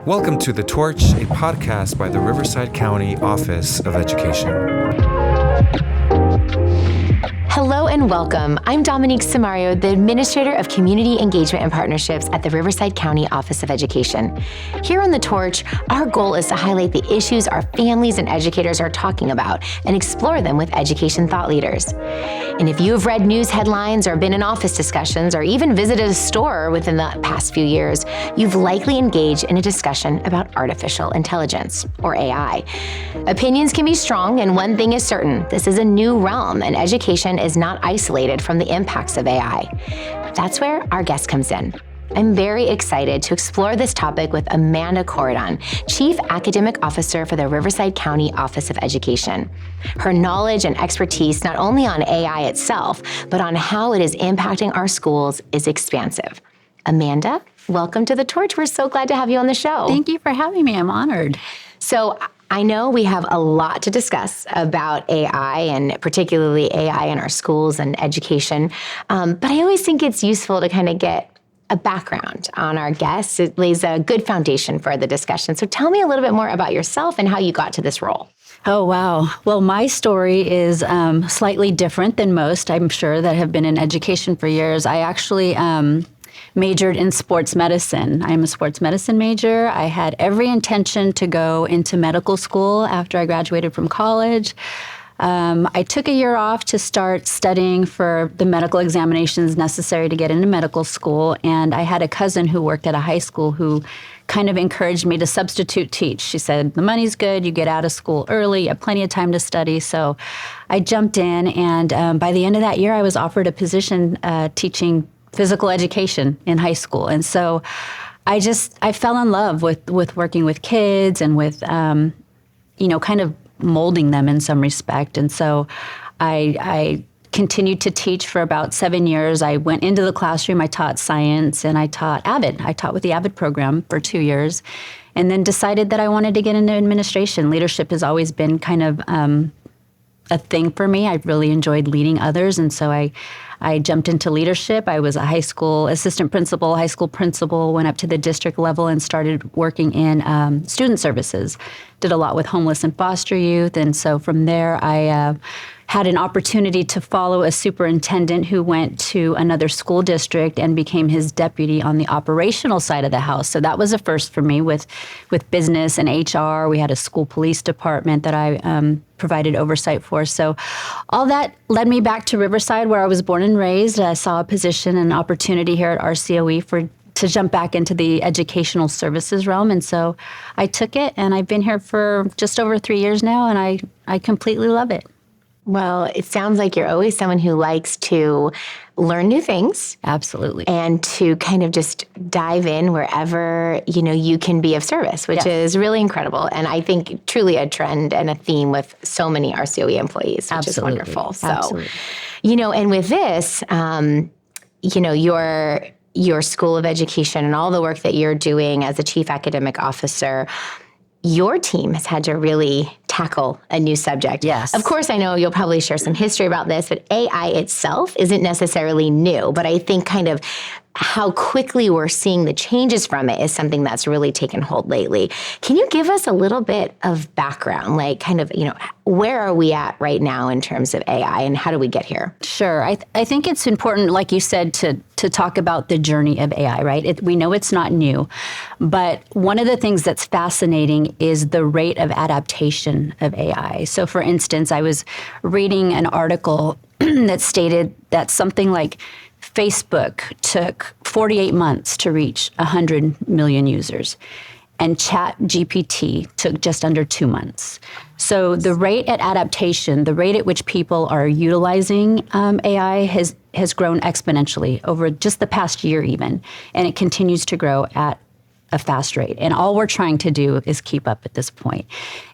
Welcome to The Torch, a podcast by the Riverside County Office of Education. Hello and welcome. I'm Dominique Samario, the Administrator of Community Engagement and Partnerships at the Riverside County Office of Education. Here on The Torch, our goal is to highlight the issues our families and educators are talking about and explore them with education thought leaders. And if you have read news headlines or been in office discussions or even visited a store within the past few years, you've likely engaged in a discussion about artificial intelligence, or AI. Opinions can be strong, and one thing is certain: this is a new realm, and education is not isolated from the impacts of AI. That's where our guest comes in. I'm very excited to explore this topic with Amanda Corridon, Chief Academic Officer for the Riverside County Office of Education. Her knowledge and expertise, not only on AI itself, but on how it is impacting our schools, is expansive. Amanda, welcome to The Torch. We're so glad to have you on the show. Thank you for having me. I'm honored. So I know we have a lot to discuss about AI, and particularly AI in our schools and education, but I always think it's useful to kind of get a background on our guests. It lays a good foundation for the discussion. So tell me a little bit more about yourself and how you got to this role. Oh, wow. Well, my story is slightly different than most, I'm sure, that have been in education for years. I actually majored in sports medicine. I'm a sports medicine major. I had every intention to go into medical school after I graduated from college. I took a year off to start studying for the medical examinations necessary to get into medical school, and I had a cousin who worked at a high school who kind of encouraged me to substitute teach. She said, the money's good, you get out of school early, you have plenty of time to study. So I jumped in, and by the end of that year, I was offered a position teaching physical education in high school. And so I fell in love with working with kids and with, kind of molding them in some respect. And so I continued to teach for about 7 years. I went into the classroom, I taught science, and I taught AVID. I taught with the AVID program for 2 years, and then decided that I wanted to get into administration. Leadership has always been kind of a thing for me. I really enjoyed leading others, and so I jumped into leadership. I was a high school assistant principal, high school principal, went up to the district level and started working in student services. Did a lot with homeless and foster youth. And so from there, I had an opportunity to follow a superintendent who went to another school district and became his deputy on the operational side of the house. So that was a first for me with business and HR. We had a school police department that I provided oversight for. So all that led me back to Riverside, where I was born and raised. I saw a position and opportunity here at RCOE to jump back into the educational services realm. And so I took it, and I've been here for just over 3 years now, and I completely love it. Well, it sounds like you're always someone who likes to learn new things. Absolutely. And to kind of just dive in wherever, you can be of service, which is really incredible. And I think truly a trend and a theme with so many RCOE employees, which is wonderful. So, Absolutely. And with this, your School of Education and all the work that you're doing as a Chief Academic Officer, your team has had to really tackle a new subject. Yes. Of course, I know you'll probably share some history about this, but AI itself isn't necessarily new. But I think kind of how quickly we're seeing the changes from it is something that's really taken hold lately. Can you give us a little bit of background, like kind of, where are we at right now in terms of AI, and how do we get here? Sure. I think it's important, like you said, to talk about the journey of AI, right? We know it's not new, but one of the things that's fascinating is the rate of adaptation of AI. So for instance, I was reading an article that stated that something like Facebook took 48 months to reach 100 million users, and ChatGPT took just under 2 months. So the rate at adaptation, the rate at which people are utilizing AI has grown exponentially over just the past year even, and it continues to grow at a fast rate. And all we're trying to do is keep up at this point.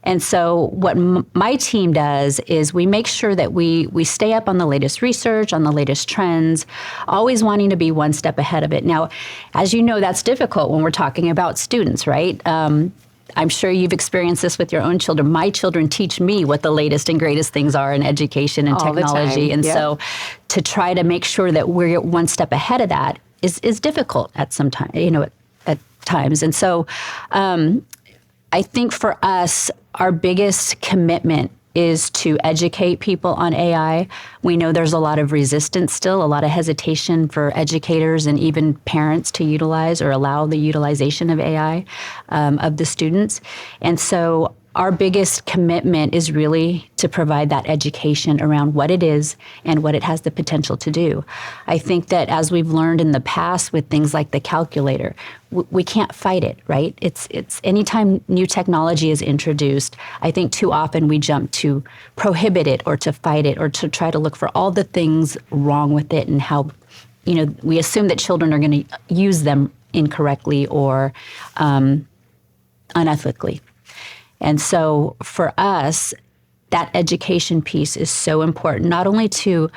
And so what my team does is we make sure that we stay up on the latest research, on the latest trends, always wanting to be one step ahead of it. Now, as you know, that's difficult when we're talking about students, right? I'm sure you've experienced this with your own children. My children teach me what the latest and greatest things are in education and technology. And so to try to make sure that we're one step ahead of that is difficult at some time, times. And so I think for us, our biggest commitment is to educate people on AI. We know there's a lot of resistance still, a lot of hesitation for educators and even parents to utilize or allow the utilization of AI of the students. And so our biggest commitment is really to provide that education around what it is and what it has the potential to do. I think that as we've learned in the past with things like the calculator, we can't fight it, right? It's anytime new technology is introduced, I think too often we jump to prohibit it or to fight it or to try to look for all the things wrong with it and how, we assume that children are going to use them incorrectly or unethically. And so for us, that education piece is so important, not only to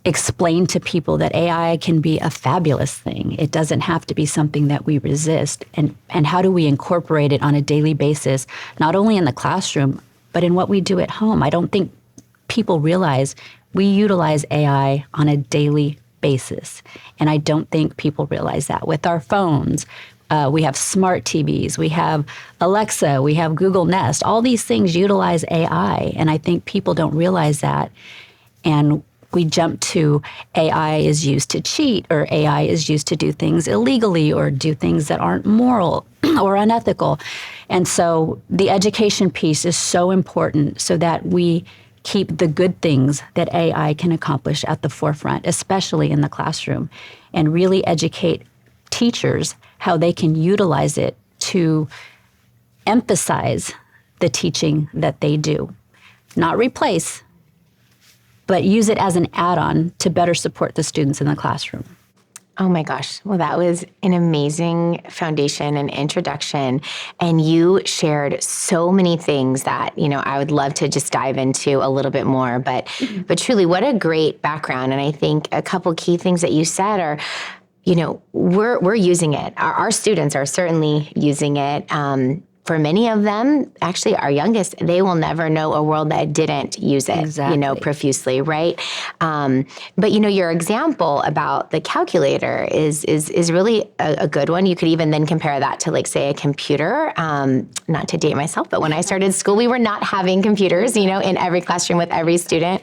explain to people that AI can be a fabulous thing. It doesn't have to be something that we resist. And how do we incorporate it on a daily basis, not only in the classroom, but in what we do at home? I don't think people realize we utilize AI on a daily basis. And I don't think people realize that with our phones. We have smart TVs, we have Alexa, we have Google Nest. All these things utilize AI, and I think people don't realize that. And we jump to AI is used to cheat, or AI is used to do things illegally or do things that aren't moral or unethical. And so the education piece is so important so that we keep the good things that AI can accomplish at the forefront, especially in the classroom, and really educate teachers how they can utilize it to emphasize the teaching that they do. Not replace, but use it as an add-on to better support the students in the classroom. Oh my gosh. Well, that was an amazing foundation and introduction. And you shared so many things that, I would love to just dive into a little bit more. But truly, what a great background. And I think a couple key things that you said are, we're using it. Our students are certainly using it. For many of them, actually our youngest, they will never know a world that didn't use it, Exactly. Profusely, right? But your example about the calculator is really a good one. You could even then compare that to, like, say, a computer. Not to date myself, but when I started school, we were not having computers, in every classroom with every student.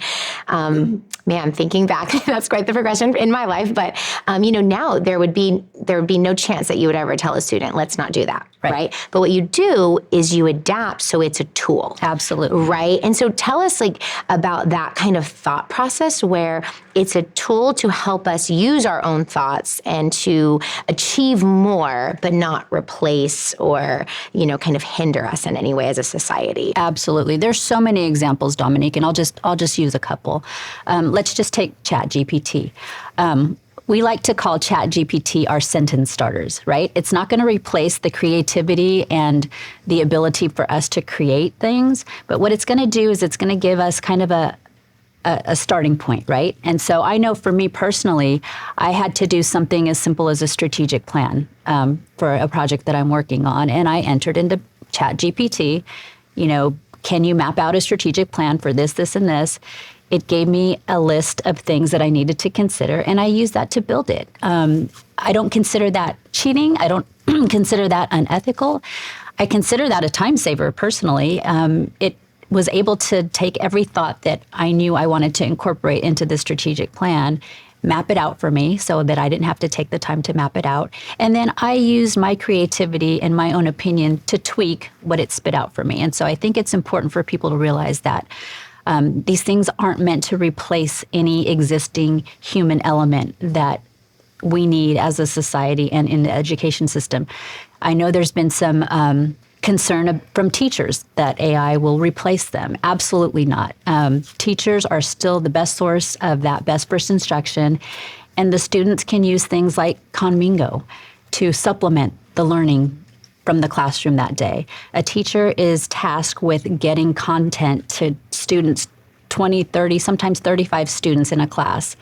Man, thinking back, that's quite the progression in my life. But now there would be no chance that you would ever tell a student, let's not do that, right? But what you do is you adapt so it's a tool. Absolutely. Right? And so tell us about that kind of thought process where it's a tool to help us use our own thoughts and to achieve more, but not replace or, kind of hinder us in any way as a society. Absolutely. There's so many examples, Dominique, and I'll just use a couple. Let's just take ChatGPT. We like to call ChatGPT our sentence starters, right? It's not going to replace the creativity and the ability for us to create things, but what it's going to do is it's going to give us kind of a starting point, right? And so I know for me personally, I had to do something as simple as a strategic plan for a project that I'm working on, and I entered into ChatGPT, can you map out a strategic plan for this, this, and this? It gave me a list of things that I needed to consider, and I used that to build it. I don't consider that cheating. I don't consider that unethical. I consider that a time saver personally. It was able to take every thought that I knew I wanted to incorporate into the strategic plan, map it out for me so that I didn't have to take the time to map it out. And then I used my creativity and my own opinion to tweak what it spit out for me. And so I think it's important for people to realize that these things aren't meant to replace any existing human element that we need as a society and in the education system. I know there's been some concern from teachers that AI will replace them. Absolutely not. Teachers are still the best source of that best first instruction, and the students can use things like Conmingo to supplement the learning from the classroom that day. A teacher is tasked with getting content to students, 20, 30, sometimes 35 students in a class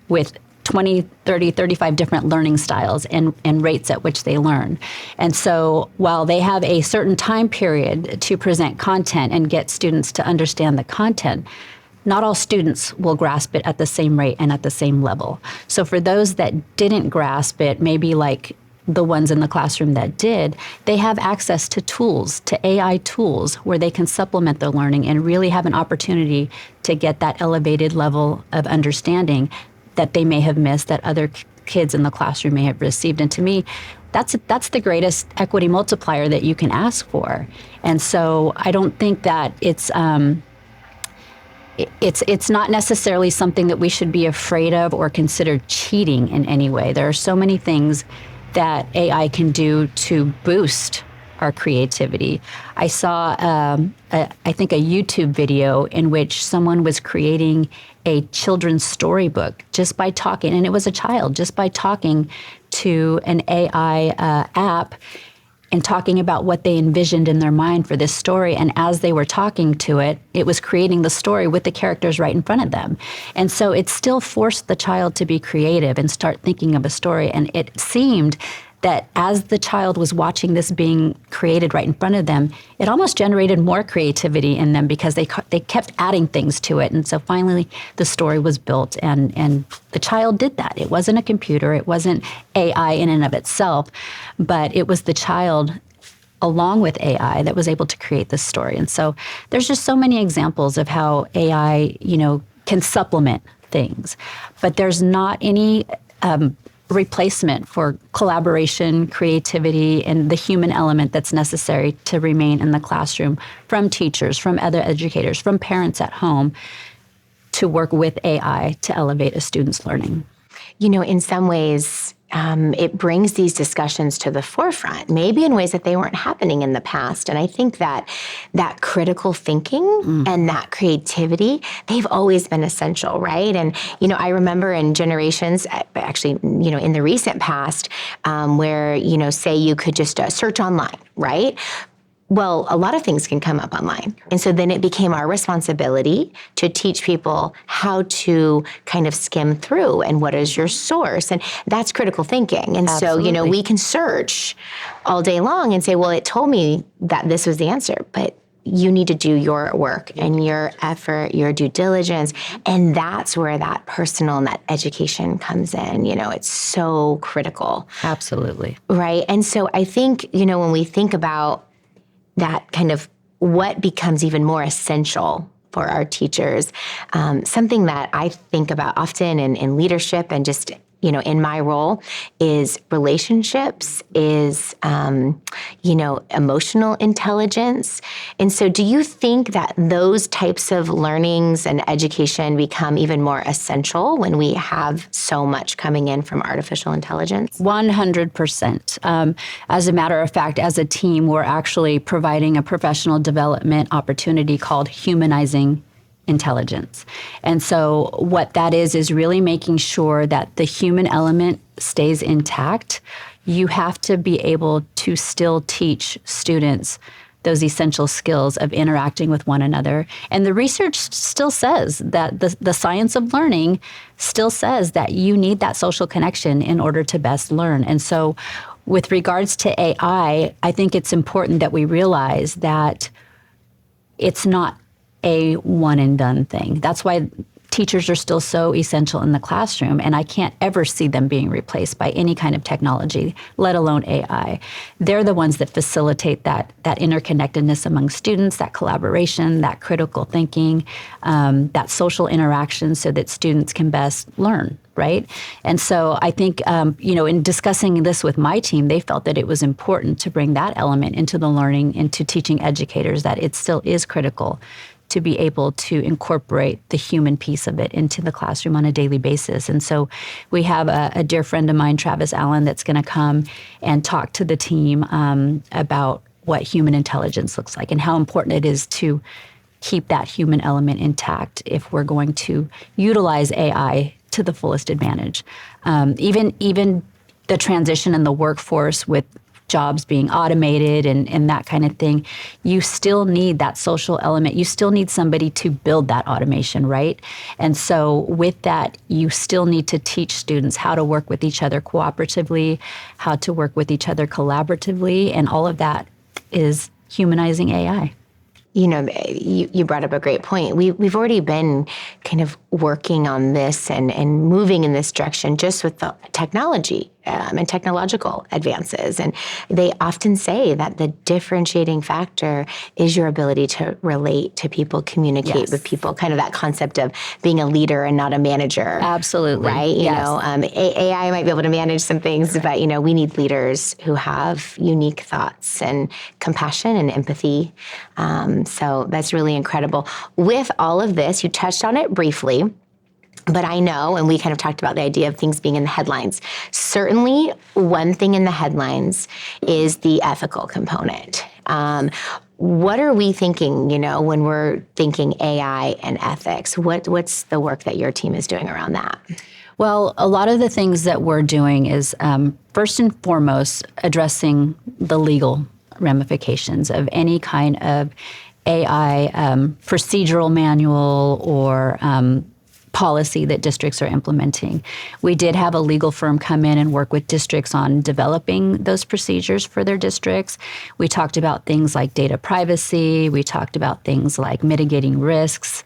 with 20, 30, 35 different learning styles and rates at which they learn. And so while they have a certain time period to present content and get students to understand the content, not all students will grasp it at the same rate and at the same level. So for those that didn't grasp it, maybe like the ones in the classroom that did, they have access to tools, to AI tools, where they can supplement their learning and really have an opportunity to get that elevated level of understanding that they may have missed, that other kids in the classroom may have received. And to me, that's the greatest equity multiplier that you can ask for. And so I don't think that it's not necessarily something that we should be afraid of or consider cheating in any way. There are so many things that AI can do to boost our creativity. I saw, I think, a YouTube video in which someone was creating a children's storybook just by talking, and it was a child, just by talking to an AI app and talking about what they envisioned in their mind for this story. And as they were talking to it, it was creating the story with the characters right in front of them. And so it still forced the child to be creative and start thinking of a story. And it seemed that as the child was watching this being created right in front of them, it almost generated more creativity in them because they kept adding things to it. And so finally, the story was built, and the child did that. It wasn't a computer. It wasn't AI in and of itself, but it was the child along with AI that was able to create this story. And so there's just so many examples of how AI, can supplement things, but there's not any replacement for collaboration, creativity, and the human element that's necessary to remain in the classroom from teachers, from other educators, from parents at home to work with AI to elevate a student's learning. In some ways, it brings these discussions to the forefront, maybe in ways that they weren't happening in the past. And I think that critical thinking and that creativity, they've always been essential, right? And, I remember in generations, actually, in the recent past, where, say you could just search online, right? Well, a lot of things can come up online. And so then it became our responsibility to teach people how to kind of skim through and what is your source. And that's critical thinking. And Absolutely. So, we can search all day long and say, well, it told me that this was the answer, but you need to do your work and your effort, your due diligence. And that's where that personal and that education comes in. It's so critical. Absolutely. Right. And so I think, when we think about that kind of what becomes even more essential for our teachers, something that I think about often in leadership and just, in my role is relationships, is, emotional intelligence. And so do you think that those types of learnings and education become even more essential when we have so much coming in from artificial intelligence? 100%. As a matter of fact, as a team, we're actually providing a professional development opportunity called Humanizing Intelligence. And so what that is really making sure that the human element stays intact. You have to be able to still teach students those essential skills of interacting with one another. And the research still says that the science of learning still says that you need that social connection in order to best learn. And so with regards to AI, I think it's important that we realize that it's not a one and done thing. That's why teachers are still so essential in the classroom, and I can't ever see them being replaced by any kind of technology, let alone AI. They're the ones that facilitate that interconnectedness among students, that collaboration, that critical thinking, that social interaction so that students can best learn, right? And so I think, in discussing this with my team, they felt that it was important to bring that element into the learning, into teaching educators, that it still is critical to be able to incorporate the human piece of it into the classroom on a daily basis. And so we have a dear friend of mine, Travis Allen, that's going to come and talk to the team about what human intelligence looks like and how important it is to keep that human element intact if we're going to utilize AI to the fullest advantage. Even the transition in the workforce with jobs being automated and that kind of thing, you still need that social element. You still need somebody to build that automation, right? And so with that, you still need to teach students how to work with each other cooperatively, how to work with each other collaboratively, and all of that is humanizing AI. You brought up a great point. We've already been kind of working on this and moving in this direction just with the technology and technological advances. And they often say that the differentiating factor is your ability to relate to people, communicate with people, kind of that concept of being a leader and not a manager. Absolutely. Right? You know, AI might be able to manage some things, but, we need leaders who have unique thoughts and compassion and empathy. So that's really incredible. With all of this, you touched on it briefly, but I know, and we kind of talked about the idea of things being in the headlines. Certainly, one thing in the headlines is the ethical component. What are we thinking, when we're thinking AI and ethics? What's the work that your team is doing around that? Well, a lot of the things that we're doing is, first and foremost, addressing the legal ramifications of any kind of AI procedural manual or policy that districts are implementing. We did have a legal firm come in and work with districts on developing those procedures for their districts. We talked about things like data privacy. We talked about things like mitigating risks.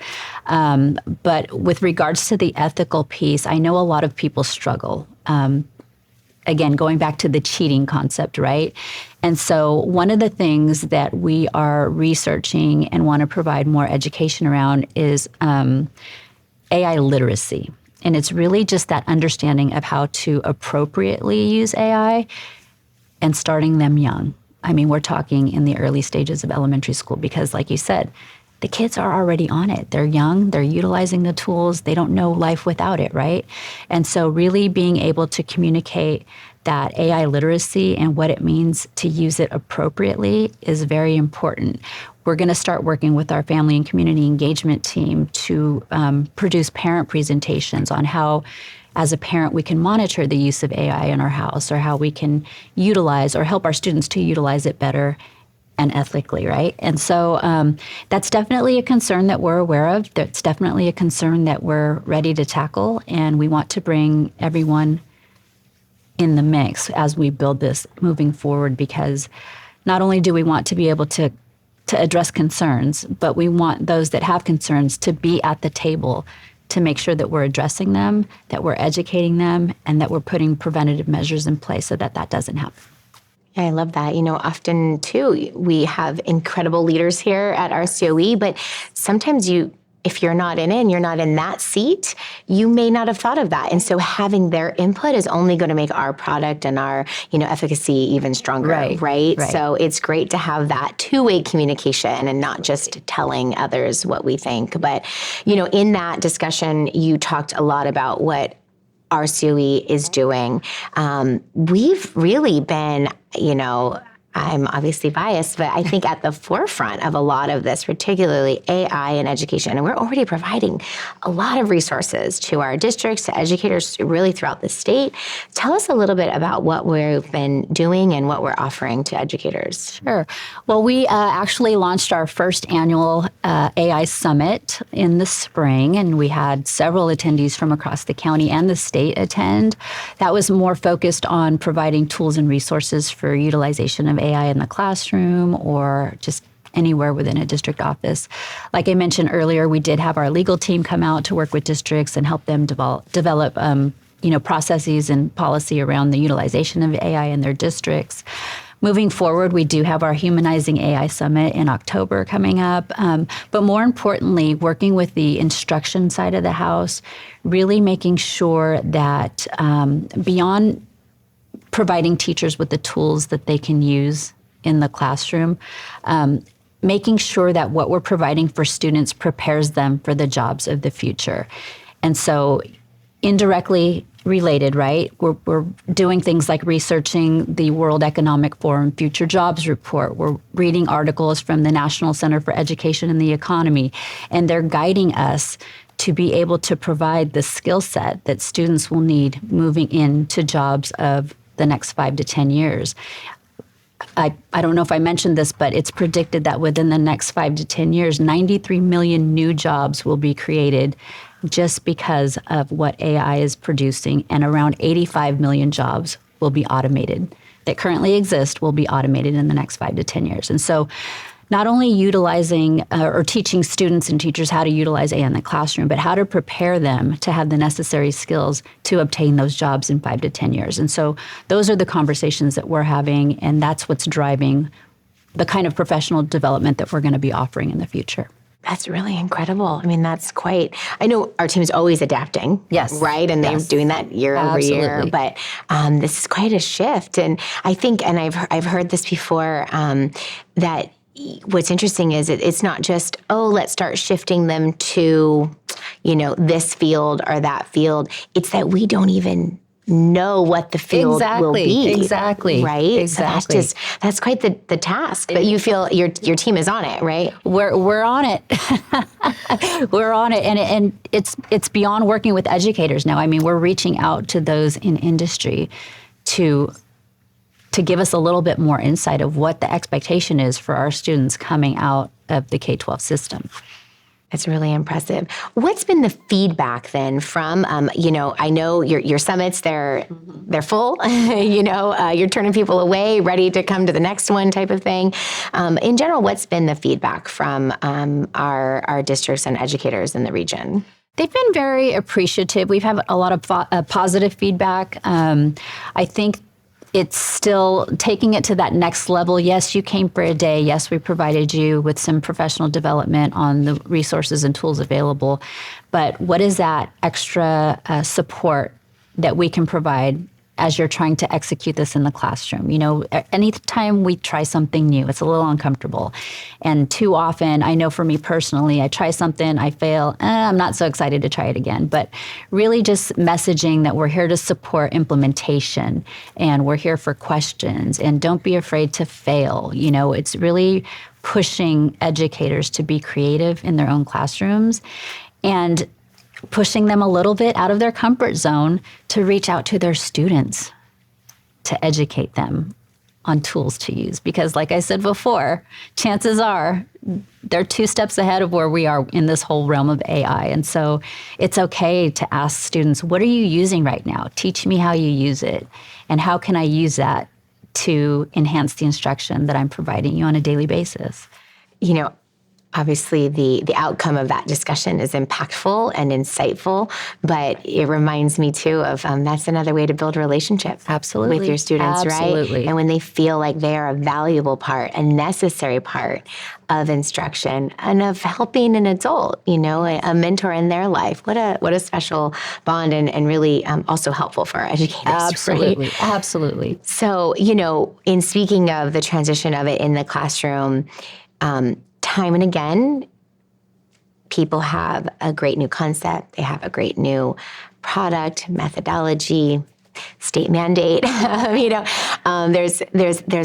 But with regards to the ethical piece, I know a lot of people struggle. Again, going back to the cheating concept, right? And so one of the things that we are researching and want to provide more education around is AI literacy. And it's really just that understanding of how to appropriately use AI and starting them young. I mean, we're talking in the early stages of elementary school because, like you said, the kids are already on it. They're young, they're utilizing the tools, they don't know life without it, right? And so really being able to communicate that AI literacy and what it means to use it appropriately is very important. We're going to start working with our family and community engagement team to produce parent presentations on how, as a parent, we can monitor the use of AI in our house, or how we can utilize or help our students to utilize it better and ethically, right? And so that's definitely a concern that we're aware of. That's definitely a concern that we're ready to tackle, and we want to bring everyone in the mix as we build this moving forward, because not only do we want to be able to address concerns, but we want those that have concerns to be at the table to make sure that we're addressing them, that we're educating them, and that we're putting preventative measures in place so that that doesn't happen. Yeah, I love that. Often too, we have incredible leaders here at RCOE, but sometimes if you're not in it and you're not in that seat, you may not have thought of that. And so having their input is only going to make our product and our, efficacy even stronger, right? So it's great to have that two-way communication and not just telling others what we think. But, in that discussion, you talked a lot about what RCOE is doing. We've really been, I'm obviously biased, but I think at the forefront of a lot of this, particularly AI and education. And we're already providing a lot of resources to our districts, to educators really throughout the state. Tell us a little bit about what we've been doing and what we're offering to educators. Sure. Well, we actually launched our first annual AI Summit in the spring, and we had several attendees from across the county and the state attend. That was more focused on providing tools and resources for utilization of AI in the classroom or just anywhere within a district office. Like I mentioned earlier, we did have our legal team come out to work with districts and help them develop processes and policy around the utilization of AI in their districts. Moving forward, we do have our Humanizing AI Summit in October coming up. But more importantly, working with the instruction side of the house, really making sure that beyond providing teachers with the tools that they can use in the classroom, making sure that what we're providing for students prepares them for the jobs of the future. And so indirectly related, right? We're doing things like researching the World Economic Forum Future Jobs Report. We're reading articles from the National Center for Education and the Economy, and they're guiding us to be able to provide the skill set that students will need moving into jobs of the next 5 to 10 years. I don't know if I mentioned this, but it's predicted that within the next 5 to 10 years, 93 million new jobs will be created just because of what AI is producing, and around 85 million jobs will be automated that currently exist will be automated in the next 5 to 10 years. And so not only utilizing or teaching students and teachers how to utilize AI in the classroom, but how to prepare them to have the necessary skills to obtain those jobs in 5 to 10 years. And so those are the conversations that we're having, and that's what's driving the kind of professional development that we're going to be offering in the future. That's really incredible. I mean, that's quite, I know our team is always adapting. Yes. Right? And they're doing that year over year. But this is quite a shift. And I think, and I've heard this before, that what's interesting is it's not just, let's start shifting them to, this field or that field. It's that we don't even know what the field will be. Exactly. Right? Exactly. So that's quite the task. But you feel your team is on it, right? We're on it. We're on it. And it's beyond working with educators now. I mean, we're reaching out to those in industry to give us a little bit more insight of what the expectation is for our students coming out of the K-12 system. It's really impressive. What's been the feedback then from, I know your summits, they're full, you're turning people away, ready to come to the next one type of thing. In general, what's been the feedback from our districts and educators in the region? They've been very appreciative. We've had a lot of positive feedback. I think it's still taking it to that next level. Yes, you came for a day. Yes, we provided you with some professional development on the resources and tools available. But what is that extra support that we can provide as you're trying to execute this in the classroom? Anytime we try something new, it's a little uncomfortable. And too often, I know for me personally, I try something, I fail, I'm not so excited to try it again. But really just messaging that we're here to support implementation and we're here for questions and don't be afraid to fail. It's really pushing educators to be creative in their own classrooms and pushing them a little bit out of their comfort zone to reach out to their students to educate them on tools to use. Because like I said before, chances are they're 2 steps ahead of where we are in this whole realm of AI. And so it's okay to ask students, what are you using right now? Teach me how you use it. And how can I use that to enhance the instruction that I'm providing you on a daily basis? Obviously, the outcome of that discussion is impactful and insightful, but it reminds me too of that's another way to build a relationship with your students, right? And when they feel like they are a valuable part, a necessary part of instruction and of helping an adult, a mentor in their life. What a special bond and really also helpful for our educators. Absolutely, right? Absolutely. So, in speaking of the transition of it in the classroom, time and again, people have a great new concept. They have a great new product, methodology, state mandate. There's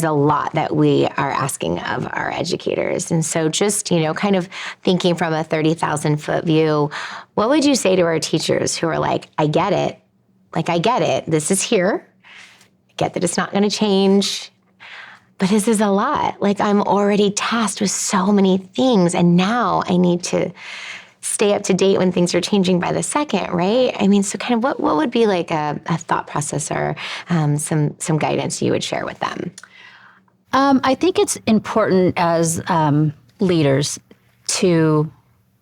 a lot that we are asking of our educators. And so just, kind of thinking from a 30,000-foot view, what would you say to our teachers who are like, I get it. I get it. This is here. I get that it's not going to change. But this is a lot. I'm already tasked with so many things, and now I need to stay up to date when things are changing by the second, right? So kind of what would be a thought process or some guidance you would share with them? I think it's important as leaders to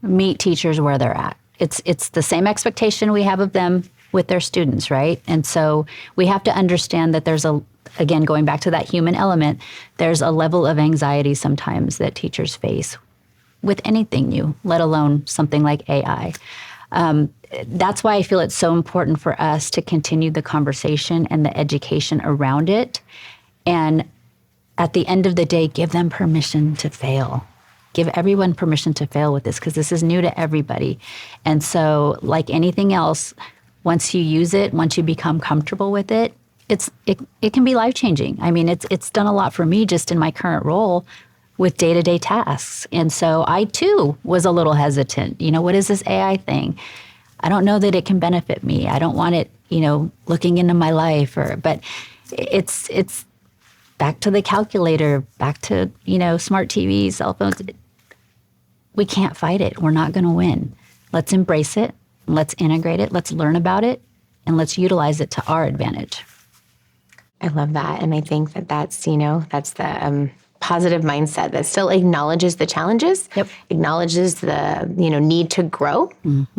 meet teachers where they're at. It's the same expectation we have of them with their students, right? And so we have to understand that again, going back to that human element, there's a level of anxiety sometimes that teachers face with anything new, let alone something like AI. That's why I feel it's so important for us to continue the conversation and the education around it. And at the end of the day, give them permission to fail. Give everyone permission to fail with this because this is new to everybody. And so like anything else, once you use it, once you become comfortable with it, it can be life-changing. It's done a lot for me just in my current role with day-to-day tasks. And so I too was a little hesitant. What is this AI thing? I don't know that it can benefit me. I don't want it, looking into my life but it's back to the calculator, back to, smart TVs, cell phones. We can't fight it. We're not going to win. Let's embrace it. Let's integrate it. Let's learn about it and let's utilize it to our advantage. I love that. And I think that's the positive mindset that still acknowledges the challenges, acknowledges the need to grow,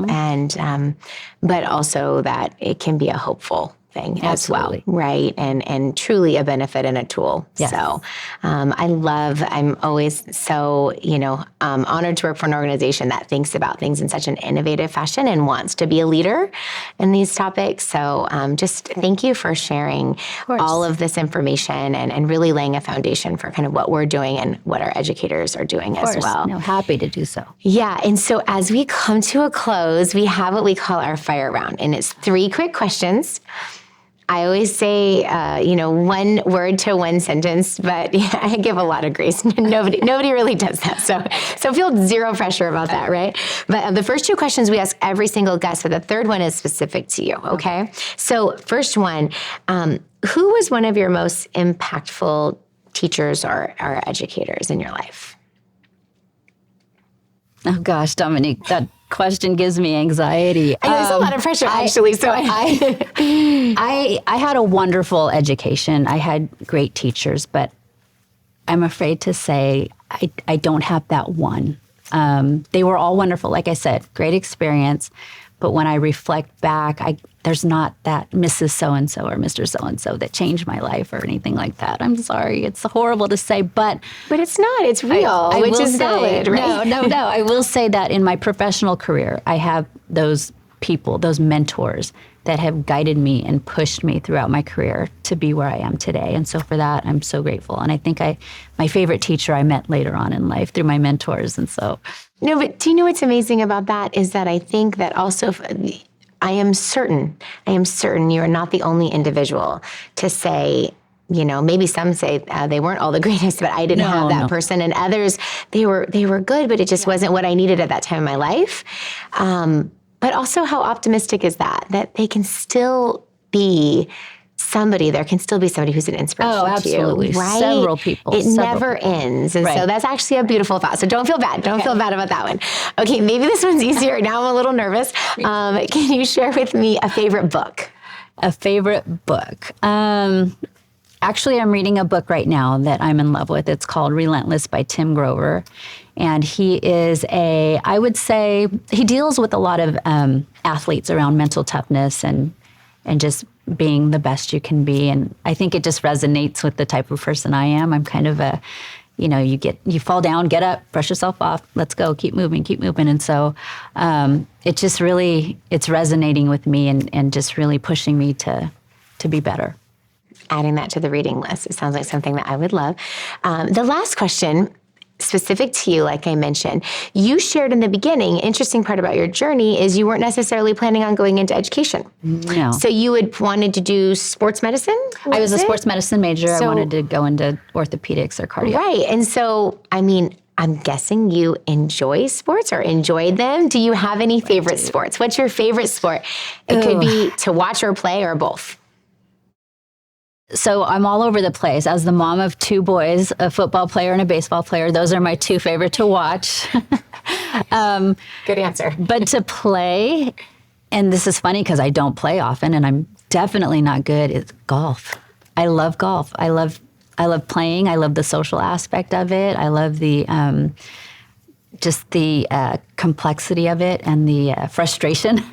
and but also that it can be a hopeful thing as well, right? And truly a benefit and a tool. Yes. So I'm always so, honored to work for an organization that thinks about things in such an innovative fashion and wants to be a leader in these topics. So just thank you for sharing all of this information and really laying a foundation for kind of what we're doing and what our educators are doing as well. No, happy to do so. Yeah. And so as we come to a close, we have what we call our fire round, and it's 3 quick questions. I always say, 1 word to 1 sentence, but I give a lot of grace. Nobody really does that. So feel zero pressure about that, right? But the first 2 questions we ask every single guest, but the third one is specific to you, okay? So first one, who was one of your most impactful teachers or educators in your life? Oh gosh, Dominique, that question gives me anxiety. There's a lot of pressure, actually. So I had a wonderful education. I had great teachers, but I'm afraid to say I don't have that one. They were all wonderful. Like I said, great experience. But when I reflect back, there's not that Mrs. So-and-so or Mr. So-and-so that changed my life or anything like that. I'm sorry. It's horrible to say, but it's not. It's real, which is valid, right? No. I will say that in my professional career, I have those people, those mentors that have guided me and pushed me throughout my career to be where I am today. And so for that, I'm so grateful. And I think my favorite teacher I met later on in life through my mentors. And so... No, but do you know what's amazing about that is that I think that also I am certain you are not the only individual to say, maybe some say they weren't all the greatest, but I didn't have that person, and others, they were good, but it just wasn't what I needed at that time in my life. But also, how optimistic is that they can still be somebody, there can still be somebody who's an inspiration to you. Absolutely. Right? Several people. It never ends. And so that's actually a beautiful thought. So don't feel bad. Don't feel bad about that one. Okay, maybe this one's easier. Now I'm a little nervous. Can you share with me a favorite book? A favorite book? Actually, I'm reading a book right now that I'm in love with. It's called Relentless by Tim Grover. And he is I would say, he deals with a lot of athletes around mental toughness and just being the best you can be. And I think it just resonates with the type of person I am. I'm kind of you fall down, get up, brush yourself off, let's go, keep moving. And so it's resonating with me and just really pushing me to be better. Adding that to the reading list. It sounds like something that I would love. The last question, specific to you, like I mentioned, you shared in the beginning, interesting part about your journey is you weren't necessarily planning on going into education. No. So you had wanted to do sports medicine? I was a sports medicine major. I wanted to go into orthopedics or cardio. Right. And so, I'm guessing you enjoy sports or enjoyed them. Do you have any favorite sports? What's your favorite sport? It could be to watch or play or both. So I'm all over the place. As the mom of 2 boys, a football player and a baseball player, those are my 2 favorite to watch. Good answer. But to play, and this is funny because I don't play often and I'm definitely not good, is golf. I love golf. I love playing. I love the social aspect of it. I love the just the complexity of it and the frustration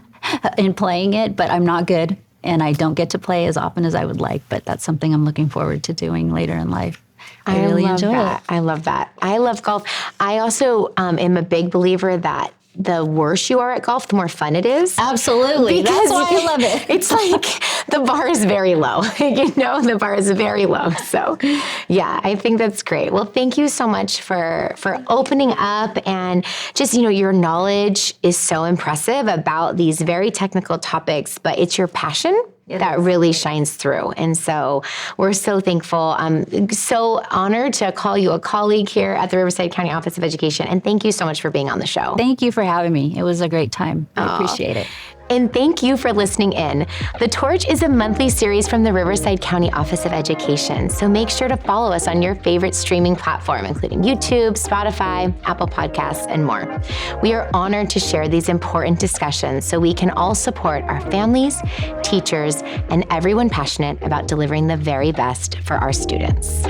in playing it, but I'm not good. And I don't get to play as often as I would like, but that's something I'm looking forward to doing later in life. I really enjoy it. I love that. I love golf. I also am a big believer that the worse you are at golf, the more fun it is. Absolutely. That's why I love it. It's like the bar is very low. The bar is very low. So yeah, I think that's great. Well, thank you so much for opening up, and just, your knowledge is so impressive about these very technical topics, but it's your passion that really shines through. And so we're so thankful. I'm so honored to call you a colleague here at the Riverside County Office of Education. And thank you so much for being on the show. Thank you for having me. It was a great time. I appreciate it. And thank you for listening in. The Torch is a monthly series from the Riverside County Office of Education, so make sure to follow us on your favorite streaming platform, including YouTube, Spotify, Apple Podcasts, and more. We are honored to share these important discussions so we can all support our families, teachers, and everyone passionate about delivering the very best for our students.